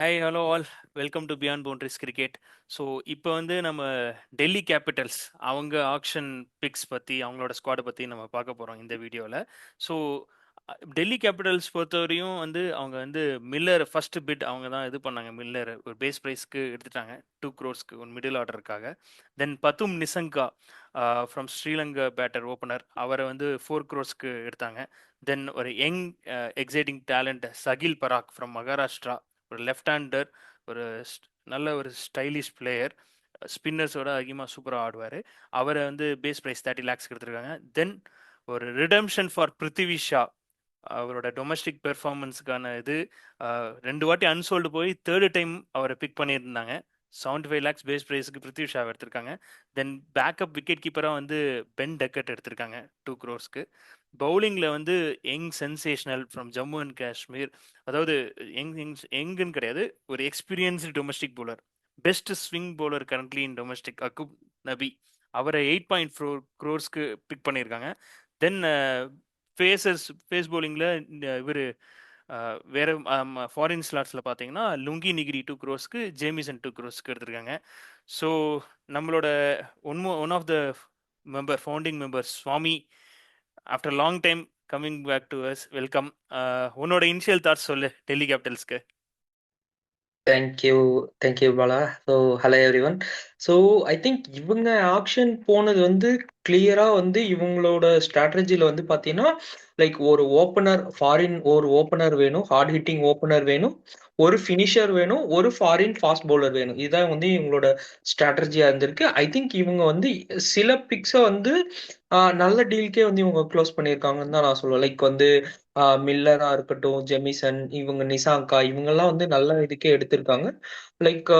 Hi hello all welcome to beyond boundaries cricket. So இப்போ வந்து நம்ம டெல்லி கேபிட்டல்ஸ் அவங்க ஆக்ஷன் பிக்ஸ் பற்றி அவங்களோட ஸ்குவாடை பற்றி நம்ம பார்க்க போகிறோம் இந்த வீடியோவில். ஸோ டெல்லி கேபிட்டல்ஸ் பொறுத்தவரையும் வந்து அவங்க வந்து மில்லர் ஃபர்ஸ்ட் பிட் அவங்க தான் இது பண்ணாங்க. மில்லர் ஒரு பேஸ் ப்ரைஸ்க்கு எடுத்துட்டாங்க 2 crores ஒரு மிடில் ஆர்டருக்காக. தென் பத்தும் Nissanka from Sri Lanka batter opener அவரை வந்து 4 crores எடுத்தாங்க. தென் ஒரு young exciting talent Sahil Parag from Maharashtra, ஒரு லெஃப்ட் ஹேண்டர், ஒரு நல்ல ஒரு ஸ்டைலிஷ் பிளேயர், ஸ்பின்னர்ஸோட அதிகமாக சூப்பராக ஆடுவார். அவரை வந்து பேஸ் ப்ரைஸ் 30 lakhs எடுத்திருக்காங்க. தென் ஒரு ரிடம்ஷன் ஃபார் பிருத்திவி ஷா, அவரோட டொமஸ்டிக் பெர்ஃபார்மன்ஸுக்கான இது 2 வாட்டி அன்சோல்டு போய் தேர்டு டைம் அவரை பிக் பண்ணியிருந்தாங்க. 75 lakhs பேஸ் ப்ரைஸுக்கு பிருத்திவி ஷா எடுத்திருக்காங்க. தென் பேக்கப் விக்கெட் கீப்பராக வந்து பென் டெக்கட் எடுத்திருக்காங்க 2 crores. பவுலிங்கில் வந்து young sensational from Jammu and Kashmir, அதாவது யங்குன்னு கிடையாது, ஒரு experienced domestic bowler, best swing bowler currently in domestic Auqib Nabi, அவரை 8.4 crores பிக் பண்ணியிருக்காங்க. தென் ஃபேஸ் பவுலிங்கில் இவர் வேற ஃபாரின் ஸ்லாட்ஸில் பார்த்தீங்கன்னா லுங்கி நிகிரி 2 crores, ஜேமிசன் 2 crores எடுத்திருக்காங்க. ஸோ நம்மளோட one of the founding member Swami, after long time coming back to us, welcome. உன்னோட இனிஷியல் தாட்ஸ் சொல்லு டெல்லி கேபிட்டல்ஸ்க்கு. Thank you Bala. So hello everyone. So I think இவங்க ஆக்ஷன் போனது வந்து கிளியரா வந்து இவங்களோட ஸ்ட்ராட்டஜியில் வந்து பார்த்தீங்கன்னா லைக் ஒரு ஓப்பனர் ஃபாரின், ஒரு ஓப்பனர் வேணும், ஹார்ட் ஹிட்டிங் ஓப்பனர் வேணும், ஒரு ஃபினிஷர் வேணும், ஒரு ஃபாரின் ஃபாஸ்ட் பவுலர் வேணும். இதுதான் வந்து இவங்களோட ஸ்ட்ராட்டஜியா இருந்திருக்கு. ஐ திங்க் இவங்க வந்து சில பிக்ஸை வந்து நல்ல டீலுக்கே வந்து இவங்க க்ளோஸ் பண்ணியிருக்காங்கன்னு தான் நான் சொல்லுவேன். லைக் வந்து மில்லரா இருக்கட்டும், ஜெமிசன், இவங்க நிசாங்கா, இவங்கெல்லாம் வந்து நல்ல இதுக்கே எடுத்திருக்காங்க. லைக்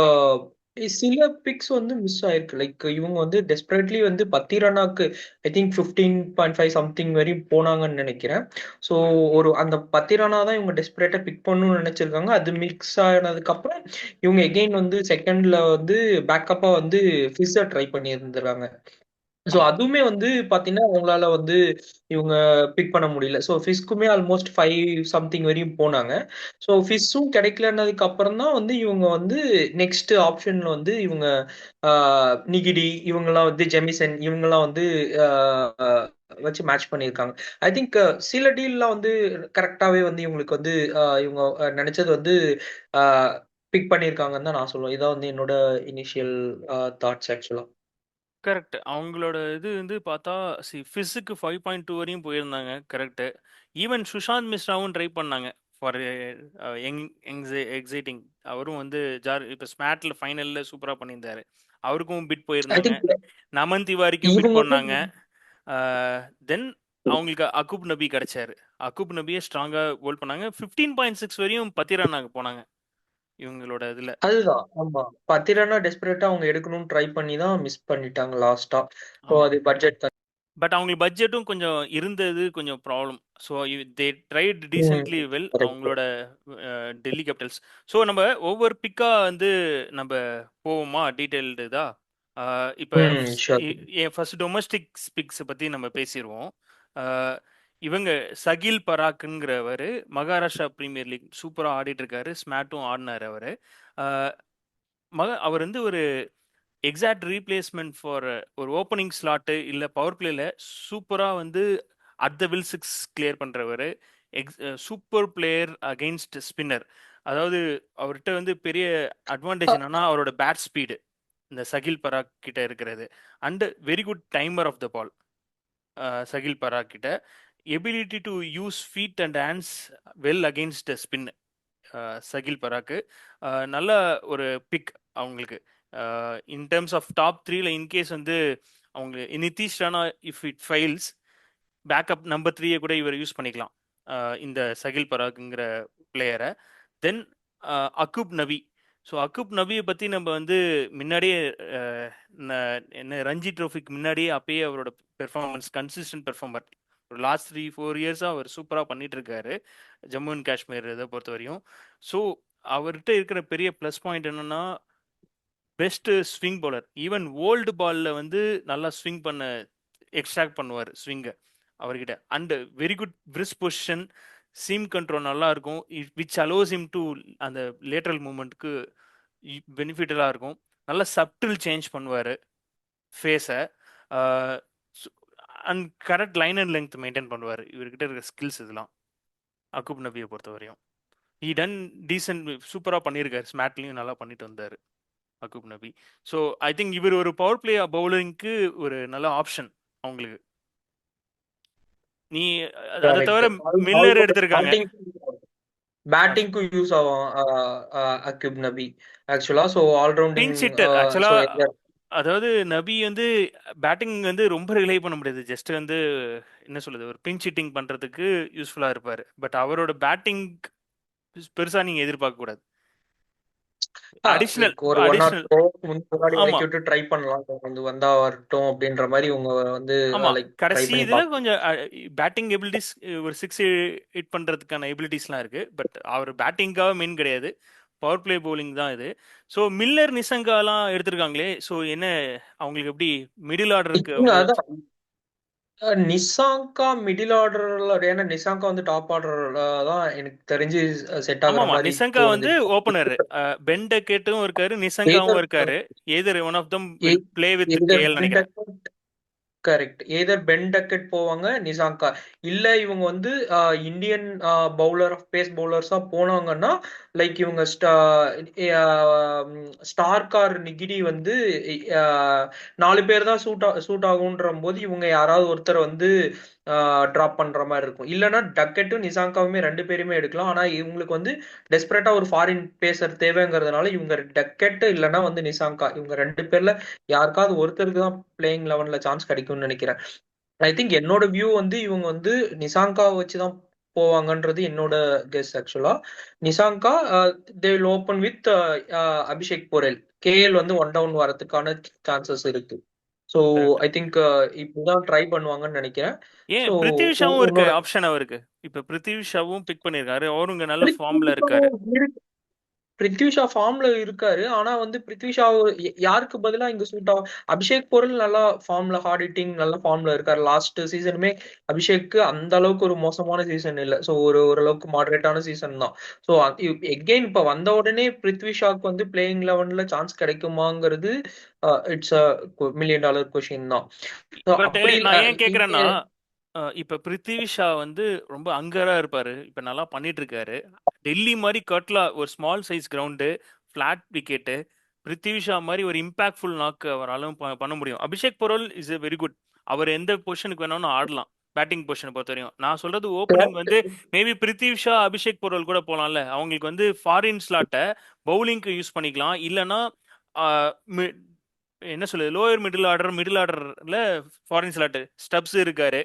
சில பிக்ஸ் வந்து மிஸ் ஆயிருக்கு. லைக் இவங்க வந்து டெஸ்பரேட்லி வந்து 10 ரன்னாக்கு ஐ திங்க் 15.5 சம்திங் வரையும் போனாங்கன்னு நினைக்கிறேன். ஸோ ஒரு அந்த 10 ரன்னா தான் இவங்க டெஸ்பரேட்டா பிக் பண்ணணும்னு நினைச்சிருக்காங்க. அது மிக்ஸ் ஆனதுக்கு அப்புறம் இவங்க எகெயின் வந்து செகண்ட்ல வந்து பேக்கப்பா வந்து ஃபிஸ்ஸை ட்ரை பண்ணி இருந்திருக்காங்க. ஸோ ஆமாம். அதுவுமே வந்து பார்த்தீங்கன்னா, அவங்களால வந்து இவங்க பிக் பண்ண முடியல. ஸோ ஃபிஷ்க்குமே ஆல்மோஸ்ட் 5 சம்திங் வரையும் போனாங்க. ஸோ ஃபிஷ்ஷும் கிடைக்கலன்னதுக்கு அப்புறம் தான் வந்து இவங்க வந்து நெக்ஸ்ட் ஆப்ஷன்ல வந்து இவங்க ஆ நிகிடி, இவங்கலாம் வந்து ஜெமிசன், இவங்கலாம் வந்து ஆ வச்சு மேட்ச் பண்ணியிருக்காங்க. ஐ திங்க் சில டீல்லாம் வந்து கரெக்ட்டாவே வந்து இவங்களுக்கு வந்து இவங்க நெனச்சது வந்து ஆ பிக் பண்ணியிருக்காங்கன்னு தான் நான் சொல்லுவேன். இதான் வந்து என்னோட இனிஷியல் தாட்ஸ் ஆக்சுவலா. கரெக்ட். அவங்களோட இது வந்து பார்த்தா ஃபிஸ்ஸுக்கு 5.2 வரையும் போயிருந்தாங்க. கரெக்டு. ஈவன் சுஷாந்த் மிஸ்ராவும் ட்ரை பண்ணாங்க ஃபார் யங் எக்ஸைட்டிங். அவரும் வந்து இப்போ ஸ்மாட்ல ஃபைனலில் சூப்பராக பண்ணியிருந்தாரு. அவருக்கும் பிட் ஐ போயிருந்தாங்க. திங்க் நமன் திவாரிக்கும் பிட் இவங்க பண்ணாங்க. வந்து தென் அவங்களுக்கு அகுப் நபி கிடைச்சாரு. அகுப் நபியை ஸ்ட்ராங்காக போல் பண்ணாங்க. 15.6 வரையும் 10 ரன்னாக போனாங்க இவங்களோட இதில். அதுதான். ஆமா. பத்திரனா டெஸ்பரேட்டா அவங்க எடுக்கணும்னு ட்ரை பண்ணி தான் மிஸ் பண்ணிட்டாங்க லாஸ்ட்டா. ஸோ ஆமாம். அது பட்ஜெட் தான். பட் அவங்களுக்கு பட்ஜெட்டும் கொஞ்சம் இருந்தது, கொஞ்சம் ப்ராப்ளம். ஸோ தே ட்ரைட் ம். Decently well correct. அவங்களோட டெல்லி கேபிட்டல்ஸ். ஸோ நம்ம ஒவ்வொரு பிக்காக வந்து நம்ம போவோமா டீட்டெயில்டு இதா. இப்போ ஷூர். என் ஃபர்ஸ்ட் டொமஸ்டிக் பிக்ஸை பற்றி நம்ம பேசிடுவோம். இவங்க சகில் பராக்குங்கிறவர் மகாராஷ்டிரா பிரீமியர் லீக் சூப்பராக ஆடிட்டு இருக்காரு. ஸ்மாட்டும் ஆடினார் அவர். அவர் வந்து ஒரு எக்ஸாக்ட் ரீப்ளேஸ்மெண்ட் ஃபார் ஒரு ஓப்பனிங் ஸ்லாட்டு இல்லை பவர் பிளேல சூப்பராக வந்து at the will six clear பண்ணுறவர். Super player against spinner. அதாவது அவர்கிட்ட வந்து பெரிய அட்வான்டேஜ் என்னன்னா அவரோட பேட் ஸ்பீடு இந்த சகில் பராக் கிட்ட இருக்கிறது. And very good timer of the ball. Sahil Parag கிட்ட ability to use feet and hands well against spin. Sahil Parag நல்ல ஒரு பிக் அவங்களுக்கு. இன் டேர்ம்ஸ் ஆஃப் டாப் 3ல இன்கேஸ் வந்து அவங்க Nitish Rana if it fails, backup number 3 கூட இவர் யூஸ் பண்ணிக்கலாம் இந்த சகில் பராக்குங்கிற பிளேயரை. தென் அகுப் நபி. ஸோ அகுப் நபியை பற்றி நம்ம வந்து முன்னாடியே என்ன ரஞ்சி ட்ரோஃபிக்கு முன்னாடியே அப்பயே அவரோட பெர்ஃபார்மன்ஸ் கன்சிஸ்டன்ட் பெர்ஃபார்மர். ஒரு லாஸ்ட் 3-4 இயர்ஸாக அவர் சூப்பராக பண்ணிட்டு இருக்காரு ஜம்மு அண்ட் காஷ்மீர் இதை பொறுத்த வரையும். ஸோ அவர்கிட்ட இருக்கிற பெரிய ப்ளஸ் பாயிண்ட் என்னன்னா best swing bowler. Even old பாலில் வந்து நல்லா ஸ்விங் பண்ண எக்ஸ்ட்ராக்ட் பண்ணுவார் ஸ்விங்கை அவர்கிட்ட. அண்ட் வெரி குட் பிரிஸ் பொசிஷன். சீம் கண்ட்ரோல் நல்லா இருக்கும், விச் அலோஸ் him டு அந்த லேட்டரல் மூமெண்ட்க்கு பெனிஃபிட்டலாக இருக்கும். நல்லா சப்டில் சேஞ்ச் பண்ணுவார் ஃபேஸை. And correct line and length maintain பண்ணுவார். இவர்கிட்ட இருக்கிற ஸ்கில்ஸ் இதெல்லாம் அக்குப் நபியை பொறுத்த வரையும் டன் டீசென்ட், சூப்பராக பண்ணியிருக்காரு. ஸ்மாட்லையும் நல்லா பண்ணிட்டு வந்தார் அக்குப் நபி. ஸோ ஐ திங்க் இவர் ஒரு பவர் பிளே பவுலரிங்க்கு ஒரு நல்ல ஆப்ஷன் அவங்களுக்கு. நீ அதை தவிர மில்லர் எடுத்திருக்காங்க. பேட்டிங்க்கு யூஸ் ஆகும் Aqib Nabi actually. So allrounding. Pinch hitter so actually. அதாவது நபி வந்து பேட்டிங் வந்து ரொம்ப ரிலை பண்ண முடியாது. ஜஸ்ட் வந்து என்ன சொல்லுது, ஒரு பிஞ்ச் ஹிட்டிங் பண்றதுக்கு யூஸ்ஃபுல்லா இருப்பாரு. பட் அவரோட பேட்டிங் பெருசா நீங்க எதிர்பார்க்க கூடாது. அடிஷனல் லைக் ஒரு 1 or அடிஷனல் 2 hours முன்னாடி ஆமா இறக்கி விட்டு ட்ரை பண்ணலாம், வந்து வந்தா வரட்டும் அப்படின்ற மாதிரி இவங்க வந்து ஆமா. லைக் ட்ரை கடைசி பண்ணி இதுல பார்க்கலாம். கொஞ்சம் பேட்டிங் எபிலிட்டிஸ், ஒரு சிக்ஸ் ஹிட் பண்றதுக்கான எபிலிட்டிஸ்லாம் இருக்கு. பட் அவர் பேட்டிங்காக மெயின் கிடையாது, பவர் பிளே bowling தான் இது. ஸோ மில்லர் நிசங்காலாம் எடுத்திருக்காங்களே, ஸோ என்ன அவங்களுக்கு எப்படி மிடில் ஆர்டருக்கு இவங்க அவ்வளோ? அதான் நிசாங்கா மிடில் ஆர்டர்ல, ஏன்னா நிசாங்கா வந்து டாப் ஆர்டர்ல தான் எனக்கு தெரிஞ்சு செட் ஆகுற ஆமாமா, மாதிரி நிசங்கா வந்து தோணுது. ஓப்பனர். பென் டக்கெட்டும் இருக்காரு, நிசங்காவும் இருக்காரு. Either one of them will play with KL நினைக்கிறேன். கரெக்ட். எய்தர் பென் டக்கெட் போவாங்க, நிசாங்கா. இல்ல இவங்க வந்து இந்தியன் பவுலர் ஆஃப் பேஸ் பவுலர்ஸா போனாங்கன்னா லைக் இவங்க ஸ்டார்க் ஆர் நிகிடி வந்து 4 பேர் தான் சூட் ஆகுன்ற போது இவங்க யாராவது ஒருத்தர் வந்து டிராப் பண்ற மாதிரி இருக்கும். இல்லைன்னா டக்கெட்டும் நிசாங்காவுமே 2 பேருமே எடுக்கலாம். ஆனா இவங்களுக்கு வந்து டெஸ்பரேட்டா ஒரு ஃபாரின் பேசர் தேவைங்கிறதுனால இவங்க டக்கெட் இல்லைன்னா வந்து நிசாங்கா, இவங்க 2 பேர்ல யாருக்காவது ஒருத்தருக்கு தான் பிளேயிங் 11ல சான்ஸ் கிடைக்கும்னு நினைக்கிறேன். ஐ திங்க் என்னோட வியூ வந்து இவங்க வந்து நிசாங்காவை வச்சுதான் போவாங்கன்றது என்னோட கெஸ் ஆக்சுவலா. Nissanka they will open with Abhishek Borrell. KL வந்து 1 டவுன் வரதுக்கான சான்சஸ் இருக்கு. So correct. ஐ திங்க் இப்படிதான் ட்ரை பண்ணுவாங்கன்னு நினைக்கிறேன். ஏன் ஸோ பிருத்திவிஷாவும் இருக்கு உன்னோட ஆப்ஷன் அவருக்கு. இப்ப பிருத்திவிஷாவும் பிக் பண்ணிருக்காரு, அவரும் இங்க நல்ல ஃபார்ம்ல இருக்காரு. பிருத்விஷா ஃபார்ம்ல இருக்காரு. ஆனா வந்து பிருத்விஷா யாருக்கு பதிலா இங்க சூட் ஆகும்? அபிஷேக் பொருள் நல்லா ஃபார்ம்ல, ஹார்ட் ஹிட்டிங் நல்ல ஃபார்ம்ல இருக்காரு. லாஸ்ட் சீசனுமே அபிஷேக்கு அந்த அளவுக்கு ஒரு மோசமான சீசன் இல்ல. ஸோ ஓரளவுக்கு மாடரேட்டான சீசன் தான். ஸோ எகெயின் இப்ப வந்த உடனே பிருத்விஷாக்கு வந்து பிளேயிங் 11ல சான்ஸ் கிடைக்குமாங்கிறது இட்ஸ் அ $1,000,000 கொஸ்டின் தான். So பட் அப்படி நான் ஏன் கேக்குறேன்னா, இப்ப பிருத்திவி ஷா வந்து ரொம்ப அங்கரா இருப்பாரு. இப்ப நல்லா பண்ணிட்டு இருக்காரு. டெல்லி மாதிரி கட்லா ஒரு small size ground, flat wicket, Prithvi Shaw மாதிரி ஒரு இம்பாக்ட்ஃபுல் நாக் அவராலும் பண்ண முடியும். அபிஷேக் பொருள் இஸ் வெரி குட். அவர் எந்த பொசிஷனுக்கு வேணாலும் ஆடலாம், பேட்டிங் பொசிஷனை பொறுத்த வரையும். நான் சொல்றது ஓப்பனிங் வந்து மேபி பிருத்திவி ஷா அபிஷேக் பொருள் கூட போலாம்ல. அவங்களுக்கு வந்து ஃபாரின் ஸ்லாட்டை பவுலிங்க்கு யூஸ் பண்ணிக்கலாம். இல்லைன்னா என்ன சொல்லுது, லோயர் மிடில் ஆர்டர்ல ஃபாரின் ஸ்லாட் ஸ்டப்ஸ் இருக்காரு.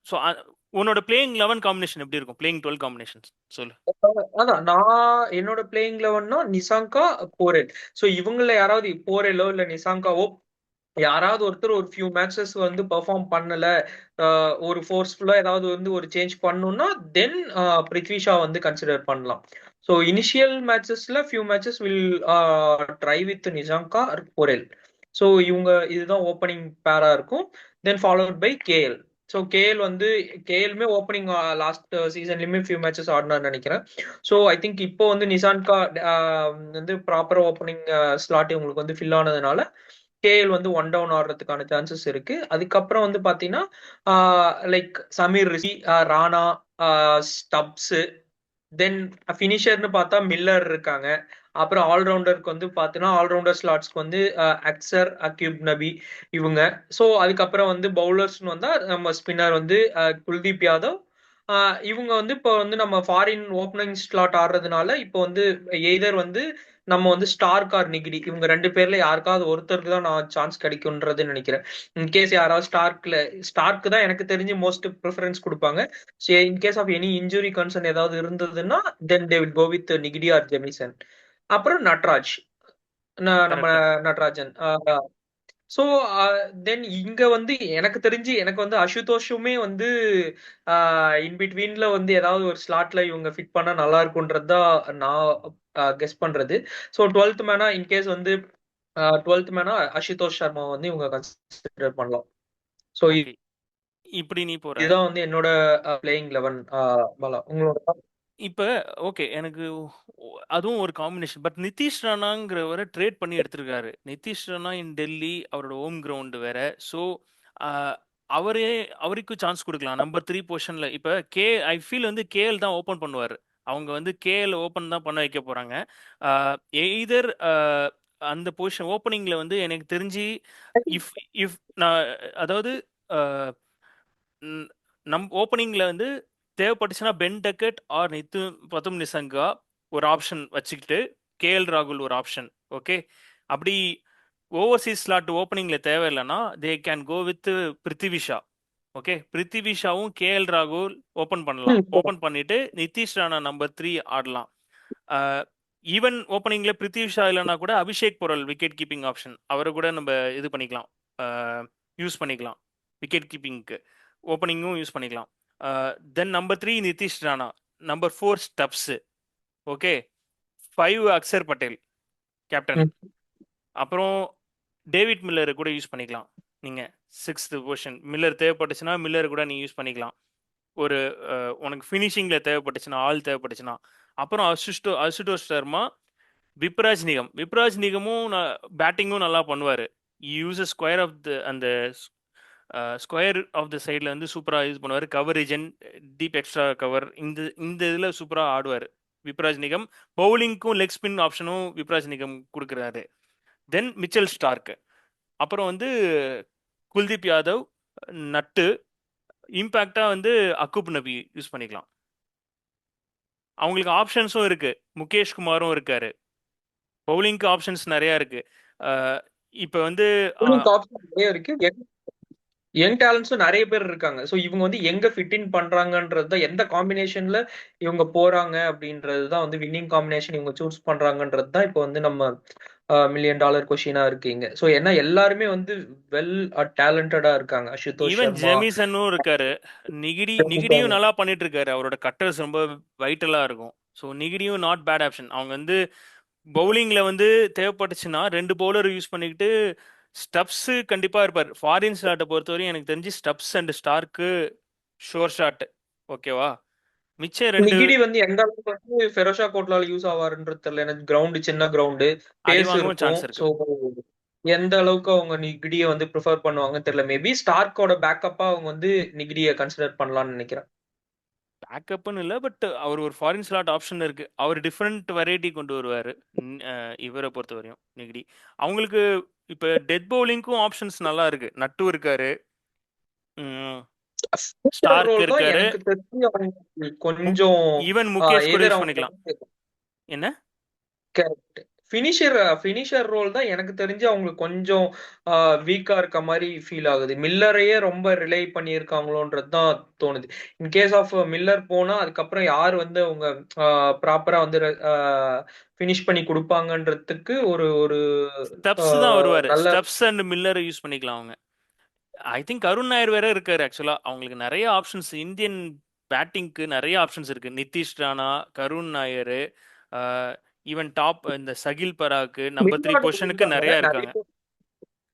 ஸோ உன்னோட பிளேயிங் 11 காம்பினேஷன் எப்படி இருக்கும், பிளேயிங் 12 காம்பினேஷன் சொல்லு. அதான் நான் என்னோட பிளேயிங் லெவன்னா நிசாங்கா, போரெல். சோ இவங்கள யாராவது போரெலோ இல்ல நிசாங்காவோ யாராவது ஒருத்தர் ஒரு ஃபியூ மேட்சஸ் வந்து பெர்ஃபார்ம் பண்ணல, ஒரு ஃபோர்ஸ்ஃபுல்லா ஏதாவது வந்து ஒரு சேஞ்ச் பண்ணணும்னா தென் பிருத்விஷா வந்து கன்சிடர் பண்ணலாம். So initial மேட்சஸ்ல few matches will try with Nissanka R Borrell. So இவங்க இதுதான் ஓப்பனிங் பேரா இருக்கும். தென் followed by KL. So KL வந்து கேஎல்மே ஓப்பனிங் லாஸ்ட் சீசன்லயுமே ஃபியூ மேட்சஸ் ஆடினான்னு நினைக்கிறேன். ஸோ ஐ திங்க் இப்போ வந்து நிசான்கா வந்து ப்ராப்பர் ஓப்பனிங் ஸ்லாட் உங்களுக்கு வந்து ஃபில் ஆனதுனால கேஎல் வந்து 1 டவுன் ஆடுறதுக்கான சான்சஸ் இருக்கு. அதுக்கப்புறம் வந்து பாத்தீங்கன்னா லைக் சமீர் ரிஷி, ராணா, ஸ்டப்ஸ், தென் ஃபினிஷர்னு பார்த்தா மில்லர் இருக்காங்க. அப்புறம் ஆல்ரவுண்டருக்கு வந்து பார்த்தீங்கன்னா ஆல்ரவுண்டர் ஸ்லாட்ஸ்க்கு வந்து அக்சர், அக்யூப் நபி இவங்க. ஸோ அதுக்கப்புறம் வந்து பவுலர்ஸ்னு வந்தா நம்ம ஸ்பின்னர் வந்து குல்தீப் யாதவ். இவங்க வந்து இப்போ வந்து நம்ம ஃபாரின் ஓப்பனிங் ஸ்லாட் ஆடுறதுனால இப்போ வந்து எய்தர் வந்து நம்ம வந்து ஸ்டார்க் ஆர் நிகிடி இவங்க 2 பேர்ல யாருக்காவது ஒருத்தருக்கு தான் நான் சான்ஸ் கிடைக்கும்ன்றது நினைக்கிறேன். இன்கேஸ் யாராவது ஸ்டார்க்கு தான் எனக்கு தெரிஞ்சு மோஸ்ட் ப்ரிஃபரன்ஸ் கொடுப்பாங்க. In case of any injury concern ஏதாவது இருந்ததுன்னா then they will go with Ngidi or Jamieson. அப்புறம் நட்ராஜ், நம்ம கரெக்ட். நட்ராஜன். ஸோ தென் இங்க வந்து எனக்கு தெரிஞ்சு எனக்கு வந்து அசுதோஷுமே வந்து இன் பிட்வீன்ல வந்து ஏதாவது ஒரு ஸ்லாட்ல இவங்க ஃபிட் பண்ணா நல்லா இருக்கும்ன்றது தான் நான் கெஸ் பண்றது. ஸோ 12th மேனா இன்கேஸ் வந்து 12th மேனா அசுதோஷ் சர்மா வந்து இவங்க கன்சிடர் பண்ணலாம். So okay. இப்படி நீ போற. இதுதான் வந்து என்னோட பிளேயிங் 11. பாலா உங்களோட. இப்ப ஓகே. எனக்கு அதுவும் ஒரு காம்பினேஷன். பட் நிதிஷ் ராணாங்கிறவர ட்ரேட் பண்ணி எடுத்திருக்காரு. நிதிஷ் ராணா இன் டெல்லி அவரோட ஹோம் கிரவுண்ட் வேற. ஸோ அ அவரே அவருக்கும் சான்ஸ் குடுக்கலாம். நம்பர் 3 பொசிஷன்ல. இப்ப ஐ ஃபீல் வந்து கேஎல் தான் ஓப்பன் பண்ணுவாரு. அவங்க வந்து கேஎல் ஓப்பன் தான் பண்ண வைக்க போறாங்க. அ எய்தர் அந்த பொசிஷன் ஓப்பனிங்ல வந்து எனக்கு தெரிஞ்சு இஃப் இஃப் நான் அதாவது அ ம். ஓப்பனிங்ல வந்து தேவைப்பட்டுச்சுன்னா Ben Duckett R Pathum Nissanka ஒரு ஆப்ஷன் வச்சுக்கிட்டு கேஎல் ராகுல் ஒரு ஆப்ஷன். ஓகே. அப்படி Overseas slot ஓப்பனிங்ல தேவையில்லைன்னா they can go with Prithvi Shaw. Okay. பிருத்திவிஷாவும் KL ராகுல் ஓப்பன் பண்ணலாம். ஓப்பன் பண்ணிட்டு நிதிஷ் ராணா நம்பர் 3 ஆடலாம். ஈவன் ஓப்பனிங்ல பிருத்திவிஷா இல்லைன்னா கூட Abhishek Porel wicket keeping option அவரை கூட நம்ம இது பண்ணிக்கலாம், யூஸ் பண்ணிக்கலாம் விக்கெட் கீப்பிங்க்கு. ஓப்பனிங்கும் யூஸ் பண்ணிக்கலாம். Then number 3 Nitish Rana. Number 4 Stubbs. Okay. 5 Axar Patel captain. அப்புறம் டேவிட் மில்லரை கூட யூஸ் பண்ணிக்கலாம் நீங்க. 6th பொசிஷன் மில்லர் தேவைப்பட்டுச்சுன்னா மில்லர் கூட நீ யூஸ் பண்ணிக்கலாம். ஒரு உனக்கு ஃபினிஷிங்ல தேவைப்பட்டுச்சுன்னா ஆள் தேவைப்பட்டுச்சுன்னா. அப்புறம் அசுடோஸ் சர்மா, விப்ராஜ் நிகம். விப்ராஜ் நிகமும் பேட்டிங்கும் நல்லா பண்ணுவாரு. யூஸ் ஸ்கொயர் ஆஃப் த அந்த ஸ்கொயர் ஆஃப் த சைடில் வந்து சூப்பராக யூஸ் பண்ணுவார். Cover region, deep extra cover, இந்த இந்த இதில் சூப்பராக ஆடுவார் விப்ராஜ் நிகம். பவுலிங்க்கும் லெக் ஸ்பின் ஆப்ஷனும் விப்ராஜ் நிகம் கொடுக்குறாரு. தென் மிச்சல் ஸ்டார்க். அப்புறம் வந்து குல்தீப் யாதவ், நட்டு. இம்பேக்டாக வந்து அக்கூப் நபி யூஸ் பண்ணிக்கலாம். அவங்களுக்கு ஆப்ஷன்ஸும் இருக்கு. முகேஷ் குமாரும் இருக்காரு. பவுலிங்க்கு ஆப்ஷன்ஸ் நிறைய இருக்கு. இப்போ வந்து ஆப்ஷன் நிறைய இருக்கு. யங் டேலண்ட்ஸும் நிறைய பேர் இருக்காங்க. ஸோ இவங்க வந்து எங்க ஃபிட் இன் பண்றாங்கன்றது தான், எந்த காம்பினேஷன்ல இவங்க போறாங்க அப்படின்றது தான் வந்து வின்னிங் காம்பினேஷன் இவங்க சூஸ் பண்றாங்கன்றது தான் இப்போ வந்து நம்ம $1,000,000 கொஸ்டினா இருக்கீங்க. ஸோ ஏன்னா எல்லாருமே வந்து வெல் டேலண்டடா இருக்காங்க. அசுதோஷ் ஈவன் சர்மா, ஜெமிசனும் இருக்காரு. நிகிடியும் நல்லா பண்ணிட்டு இருக்காரு. அவரோட கட்டர்ஸ் ரொம்ப வைட்டலா இருக்கும். ஸோ நிகிடியும் நாட் பேட் ஆப்ஷன். அவங்க வந்து பவுலிங்ல வந்து தேவைப்பட்டுச்சுன்னா 2 பவுலர் யூஸ் பண்ணிக்கிட்டு ஸ்டப்ஸ் கண்டிப்பா இருப்பார். ஃபாரின் ஸ்லாட்டை பொறுத்தவரையும் எனக்கு தெரிஞ்சு Stubbs and Starc sure shot. ஓகேவா. மிச்சம் 2 நிகிடி வந்து எந்த அளவுக்கு வந்து ஃபெரோஷா கோட்லால யூஸ் ஆவாருன்றது தெரியல. எனக்கு கிரவுண்ட் சின்ன கிரவுண்டு, அடி பேஸ் வாங்கவும் இருக்கும். சான்ஸ் இருக்கு. ஸோ எந்த அளவுக்கு அவங்க நிகிடியை வந்து ப்ரிஃபர் பண்ணுவாங்கன்னு தெரியல. மேபி ஸ்டார்க்கோட பேக்கப்பா அவங்க வந்து நிகிடியை கன்சிடர் பண்ணலாம்னு நினைக்கிறேன். பேக்கப்னு இல்லை, பட் அவர் ஒரு ஃபாரின் ஸ்லாட் ஆப்ஷன் இருக்கு. அவர் டிஃப்ரெண்ட் வெரைட்டி கொண்டு வருவார். இவரை பொறுத்த வரையும் நிகிடி. அவங்களுக்கு இப்போ டெத் பவுலிங்க்கும் ஆப்ஷன்ஸ் நல்லா இருக்கு. நட்டு இருக்காரு, ஸ்டார்க் ரோல் தான் இருக்காரு, எனக்கு தெரிஞ்சு அவங்க கொஞ்சம் ஈவன் முகேஷ் கூட எதிர் யூஸ் அவங்க பண்ணிக்கலாம். என்ன கரெக்ட். ஃபினிஷர் ரோல் தான் எனக்கு தெரிஞ்சு அவங்களுக்கு கொஞ்சம் வீக்கா இருக்க மாதிரி ஃபீல் ஆகுது. மில்லரையே ரொம்ப ரிலை பண்ணியிருக்காங்களோன்றது தான் தோணுது. இன் கேஸ் ஆஃப் மில்லர் போனா அதுக்கப்புறம் யார் வந்து அவங்க ப்ராப்பரா வந்து ஃபினிஷ் பண்ணி கொடுப்பாங்கன்றதுக்கு ஒரு ஒரு ஸ்டப்ஸ் தான் வருவாரு. நல்ல ஸ்டப்ஸ் அண்ட் மில்லர் யூஸ் பண்ணிக்கலாம் அவங்க. ஐ திங்க் கருண் நாயர் வேற இருக்காரு. ஆக்சுவலா அவங்களுக்கு நிறைய ஆப்ஷன்ஸ், இந்தியன் பேட்டிங்க்கு நிறைய ஆப்ஷன்ஸ் இருக்கு. நிதிஷ் ராணா, கருண் நாயர், ஈவன் டாப் இந்த சகில் பராக்கு நம்பர் 3 மிடில் பொசிஷனுக்கு இருக்காங்க நிறைய நிறைய இருக்காங்க.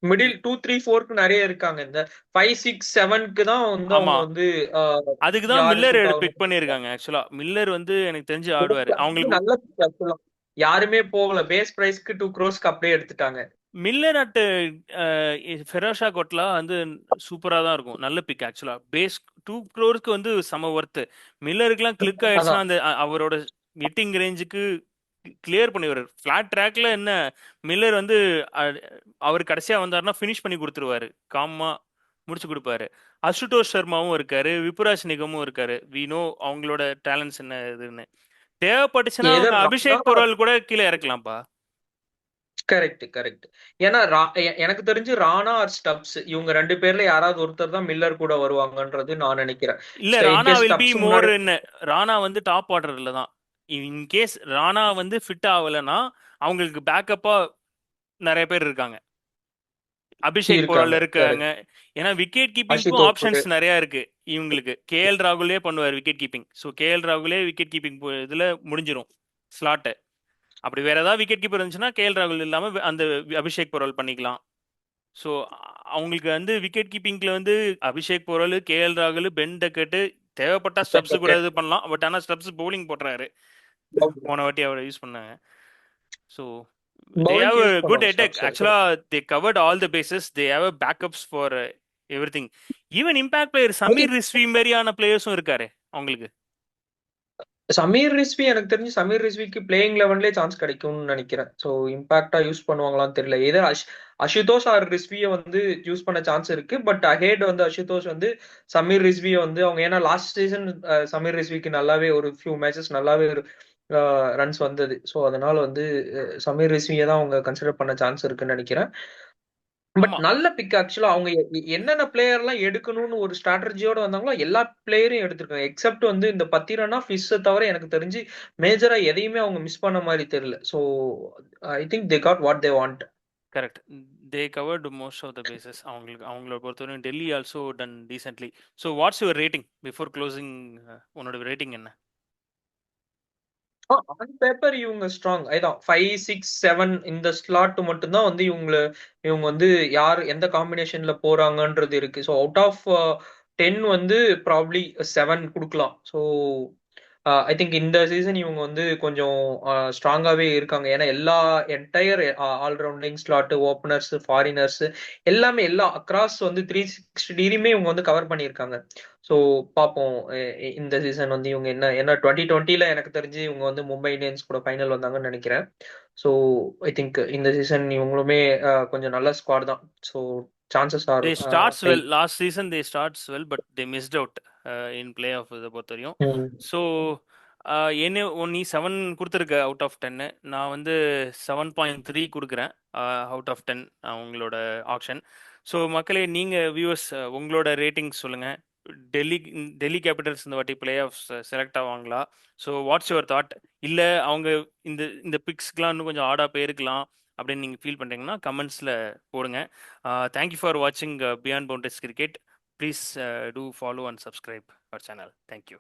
மிடில் 2, 3, 4க்கு நிறைய இருக்காங்க. இந்த 5, 6, 7க்கு தான் வந்து ஆமா. அவங்க வந்து அதுக்கு தான் யாரு மில்லர் சூட் பிக் ஆகணும். பண்ணியிருக்காங்க. ஆக்சுவலா மில்லர் வந்து எனக்கு தெரிஞ்சு ஆடுவாரு. அவங்களுக்கு நல்ல pick actually. யாருமே போகல. பேஸ் பிரைஸ்க்கு 2 crores அப்படியே எடுத்துட்டாங்க. மில்லர் அட் ஃபெரோஷா கோட்லா வந்து சூப்பரா தான் இருக்கும். நல்ல பிக் ஆக்சுவலா. பேஸ் 2 crores வந்து செம ஒர்த்து. மில்லருக்குலாம் கிளிக் ஆயிடுச்சுன்னா அதான். அந்த அவரோட ஹிட்டிங் ரேஞ்சுக்கு கிளியர் பண்ணிடுவாரு. ஃபிளாட் ட்ராக்ல என்ன மில்லர் வந்து அவர் கடைசியா வந்தாருன்னா ஃபினிஷ் பண்ணி கொடுத்துருவாரு. காமா முடிச்சு கொடுப்பாரு. அசுடோஷ் சர்மாவும் இருக்காரு, விபுராஜ் நிகமும் இருக்காரு. வி நோ அவங்களோட டேலண்ட்ஸ் என்ன இதுன்னு. தேவைப்பட்டுச்சுன்னா அவங்க எதர் ராணா அபிஷேக் பொருள் கூட கீழே இறக்கலாம்ப்பா. Correct correct. ஏன்னா எனக்கு தெரிஞ்சு ராணா ஆர் ஸ்டப்ஸ் இவங்க 2 பேர்ல யாராவது ஒருத்தர் தான் மில்லர் கூட வருவாங்கன்றது நான் நினைக்கிறேன். இல்ல, Rana in case will be Stubbs more. முன்னாடி என்ன ராணா வந்து டாப் ஆர்டர்ல தான். இன்கேஸ் ராணா வந்து ஃபிட் ஆகலைன்னா அவங்களுக்கு பேக்கப்பா நிறைய பேர் இருக்காங்க. அபிஷேக் பொருள் இருக்காங்க. இருக்காங்க. கரெக்ட். ஏன்னா விக்கெட் கீப்பிங்க்கும் அசுதோஷ் ஆப்ஷன்ஸ் நிறைய இருக்கு இவங்களுக்கு. கேஎல் ராகுலே பண்ணுவார் விக்கெட் கீப்பிங். ஸோ கேஎல் ராகுலே விக்கெட் கீப்பிங் இதுல முடிஞ்சிரும் ஸ்லாட்டு. அப்படி வேற ஏதாவது விக்கெட் கீப்பர் இருந்துச்சுன்னா கேஎல் ராகுல் இல்லாம அந்த அபிஷேக் பொருள் பண்ணிக்கலாம். ஸோ அவங்களுக்கு வந்து விக்கெட் கீப்பிங்ல வந்து அபிஷேக் போரல், கேஎல் ராகுல், பென் டக்கெட் தேவைப்பட்டா ஸ்டப்ஸ் கூட இது பண்ணலாம். பட் ஆனா ஸ்டப்ஸ் பவுலிங் போடுறாரு. போன வாட்டி அவரை யூஸ் பண்ணாங்க. ஸோ they have பவுலிங்க்கு a யூஸ் good பண்ணுவாங்க attack. Stubbs. Actually, they covered all the bases. They have a backups for everything. Even impact player Sameer Rizvi மாதிரியான பிளேயர்ஸும் இருக்காரு அவங்களுக்கு. சமீர் ரிஸ்வி எனக்கு தெரிஞ்சு சமீர் ரிஸ்விக்கு பிளேயிங் லெவன்லேயே சான்ஸ் கிடைக்கும்னு நினைக்கிறேன். ஸோ இம்பாக்டா யூஸ் பண்ணுவாங்களான்னு தெரியல. ஏதோ அசுதோஷ் ஆர் ரிஸ்வியை வந்து யூஸ் பண்ண சான்ஸ் இருக்கு. பட் அஹேட் வந்து அசுதோஷ் வந்து சமீர் ரிஸ்வியை வந்து அவங்க ஏன்னா லாஸ்ட் சீசன் சமீர் ரிஸ்விக்கு நல்லாவே ஒரு ஃபியூ மேட்சஸ் நல்லாவே ரன்ஸ் வந்தது. ஸோ அதனால வந்து சமீர் ரிஸ்வியை தான் அவங்க கன்சிடர் பண்ண சான்ஸ் இருக்குன்னு நினைக்கிறேன். பட் ஆமா நல்ல பிக் ஆக்சுவலா அவங்க என்னென்ன பிளேயர் எல்லாம் எடுக்கணும்னு ஒரு ஸ்ட்ராட்டஜியோட வந்தாங்களோ எல்லா பிளேயரையும் எடுத்திருக்காங்க. எக்ஸப்ட் வந்து இந்த பத்திரனா ஃபிஷ் தவிர எனக்கு தெரிஞ்சு மேஜரா எதையுமே அவங்க மிஸ் பண்ண மாதிரி தெரியல. So I think they got what they want. Correct. They covered most of the bases. அவங்களுக்கு அவங்கள பொறுத்தவரைக்கும் Delhi also done decently. So what's your rating before closing? உன்னோட ரேட்டிங் என்ன? ஆன் பேப்பர் இவங்க ஸ்ட்ராங். அதான் 5, 6, 7 இந்த ஸ்லாட் மட்டும்தான் வந்து இவங்க வந்து யார் எந்த காம்பினேஷன்ல போறாங்கன்றது இருக்கு. ஸோ அவுட் ஆஃப் 10 வந்து ப்ராப்ளி 7 கொடுக்கலாம். ஸோ ஐ திங்க் இந்த சீசன் இவங்க வந்து கொஞ்சம் ஸ்ட்ராங்காவே இருக்காங்க. ஏன்னா எல்லா entire all-rounding slot, openers, foreigners எல்லாமே எல்லா அக்ராஸ் வந்து 360 டிகிரியுமே இவங்க வந்து கவர் பண்ணியிருக்காங்க. ஸோ பார்ப்போம் இந்த சீசன் வந்து இவங்க என்ன 2020ல எனக்கு தெரிஞ்சு இவங்க வந்து மும்பை இந்தியன்ஸ் கூட ஃபைனல் வந்தாங்கன்னு நினைக்கிறேன். ஸோ ஐ திங்க் இந்த சீசன் இவங்களுமே கொஞ்சம் நல்ல ஸ்குவாட் தான். So chances are They starts high. well. Last season they starts well, but they missed out in playoff இதை பொறுத்தவரையும். ஸோ என்ன நீ 7 கொடுத்துருக்க அவுட் ஆஃப் 10. நான் வந்து 7.3 கொடுக்குறேன் அவுட் ஆஃப் 10 உங்களோட ஆப்ஷன். ஸோ மக்களே, நீங்கள் வியூவர்ஸ் உங்களோட ரேட்டிங்ஸ் சொல்லுங்கள். டெல்லி டெல்லி கேபிட்டல்ஸ் இந்த வாட்டி பிளே ஆஃப்ஸ் செலக்ட் ஆவாங்களா? So what's your thought? இல்லை அவங்க இந்த இந்த பிக்ஸ்க்கெலாம் இன்னும் கொஞ்சம் ஆடாக போயிருக்கலாம் அப்படின்னு நீங்கள் ஃபீல் பண்ணுறீங்கன்னா கமெண்ட்ஸில் போடுங்க. Thank you for watching Beyond Boundaries Cricket. Please do follow and subscribe our channel. Thank you.